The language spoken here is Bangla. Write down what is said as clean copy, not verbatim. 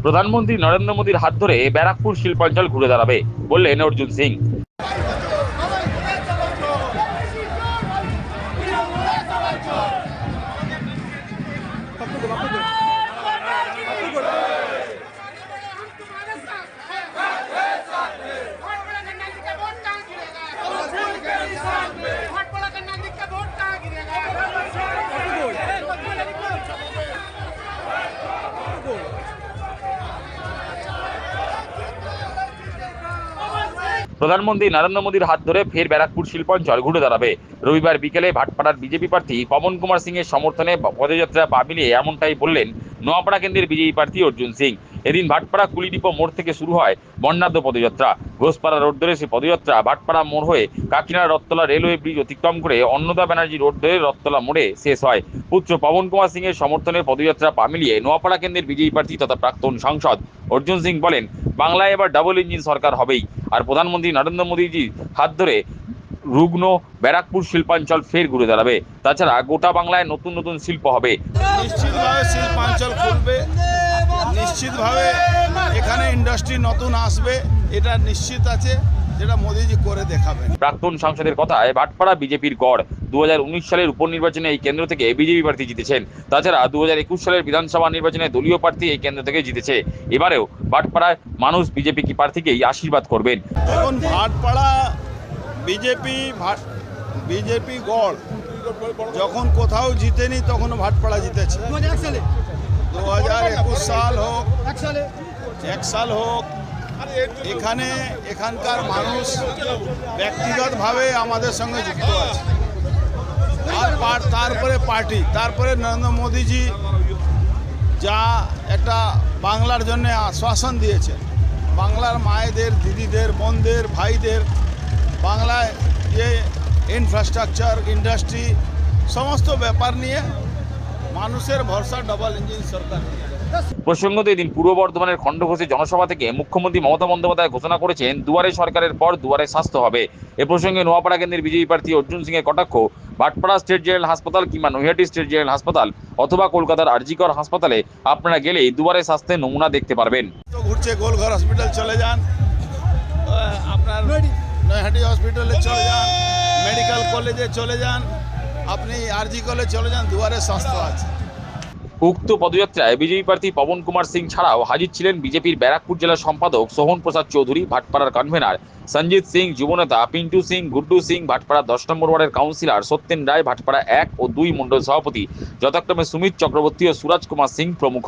প্রধানমন্ত্রী নরেন্দ্র মোদীর হাত ধরে ব্যারাকপুর শিল্পাঞ্চল ঘুরে দাঁড়াবে বললেন অর্জুন সিং। প্রধানমন্ত্রী নরেন্দ্র মোদীর হাত ধরে ফের ব্যারাকপুর শিল্পাঞ্চল ঘুরে দাঁড়াবে। রবিবার বিকেলে ভাটপাড়ার বিজেপি প্রার্থী পবন কুমার সিং এর সমর্থনে পদযাত্রা পা মিলিয়ে এমনটাই বললেন নোয়াপাড়া কেন্দ্রের বিজেপি প্রার্থী অর্জুন সিং। এদিন ভাটপাড়া কুলিডিপো মোড় থেকে শুরু হয় বর্ণাঢ্য পদযাত্রা। ঘোষপাড়া রোড ধরে সে পদযাত্রা ভাটপাড়া মোড় হয়ে কাকিনাড়া রথতলা রেলওয়ে ব্রিজ অতিক্রম করে অন্নদা ব্যানার্জি রোড ধরে রথতলা মোড়ে শেষ হয়। পুত্র পবন কুমার সিং এর সমর্থনে পদযাত্রা পা মিলিয়ে নোয়াপাড়া কেন্দ্রের বিজেপি প্রার্থী তথা প্রাক্তন সাংসদ অর্জুন সিং বলেন, বাংলায় এবার ডাবল ইঞ্জিন সরকার হবেই, আর প্রধানমন্ত্রী নরেন্দ্র মোদীজির হাত ধরে রুগ্ন ব্যারাকপুর শিল্পাঞ্চল ফের ঘুরে দাঁড়াবে। তাছাড়া গোটা বাংলায় নতুন নতুন শিল্প হবে। নিশ্চিতভাবে শিল্পাঞ্চল খুলবে, নিশ্চিতভাবে এখানে ইন্ডাস্ট্রি নতুন আসবে, এটা নিশ্চিত আছে, যেটা মোদীজি করে দেখাবেন। প্রাক্তন সাংসদের কথায় ভাটপাড়া বিজেপির গড়। 2019 সালের উপনির্বাচনে এই কেন্দ্র থেকে বিজেপি প্রার্থী জিতেছেন। তাছাড়া 2021 সালের বিধানসভা নির্বাচনে দলীয় প্রার্থী এই কেন্দ্র থেকে জিতেছে। এবারেও ভাটপাড়ায় মানুষ বিজেপি কি প্রার্থীকেই আশীর্বাদ করবেন। এখন ভাটপাড়া বিজেপি গড়, যখন কোথাও জিতেনি তখন ভাটপাড়া জিতেছে। 2021 সাল হোক, 1 সাল হোক, এখানকার মানুষ ব্যক্তিগতভাবে আমাদের সঙ্গে যুক্ত আছে। তারপরে পার্টি, তারপরে নরেন্দ্র মোদীজি যা একটা বাংলার জন্য আশ্বাসন দিয়েছে, বাংলার মায়েদের, দিদিদের, বোনদের, ভাইদের, বাংলায় যে ইনফ্রাস্ট্রাকচার, ইন্ডাস্ট্রি, সমস্ত ব্যাপার নিয়ে মানুষের ভরসা ডাবল ইঞ্জিন সরকার। প্রসঙ্গত এদিন পূর্ব বর্ধমানের খণ্ডঘোষী জনসভা থেকে মুখ্যমন্ত্রী মমতা বন্দ্যোপাধ্যায় ঘোষণা করেছেন, দুয়ারে সরকারের পর দুয়ারে স্বাস্থ্য হবে। এ প্রসঙ্গে নোয়াপাড়া কেন্দ্রের বিজেপি প্রার্থী অর্জুন সিং এর কটাক্ষ, ভাটপাড়া স্টেট জেনারেল হাসপাতাল কিংবা নৈহাটি স্টেট জেনারেল হাসপাতাল অথবা কলকাতার আরজিকর হাসপাতালে আপনারা গেলেই দুয়ারে স্বাস্থ্যের নমুনা দেখতে পারবেন। ঘুরছে, গোলঘর হসপিটাল চলে যান, আপনার নৈহাটি হসপিটালে চলে যান, মেডিকেল কলেজে চলে যান, আপনি আরজি কলেজে চলে যান, দুয়ারে স্বাস্থ্য আছে। উক্ত পদযাত্রায় বিজেপি প্রার্থী পবন কুমার সিং ছাড়াও হাজির ছিলেন বিজেপির ব্যারাকপুর জেলা সম্পাদক সোহন প্রসাদ চৌধুরী, ভাটপাড়ার কনভেনার সঞ্জিত সিং, যুবনেতা পিন্টু সিং, গুড্ডু সিং, ভাটপাড়া 10 নম্বর ওয়ার্ডের কাউন্সিলর সত্যেন রায়, ভাটপাড়া 1 ও 2 মণ্ডল সভাপতি যথাক্রমে সুমিত চক্রবর্তী ও সুরাজ কুমার সিং প্রমুখ।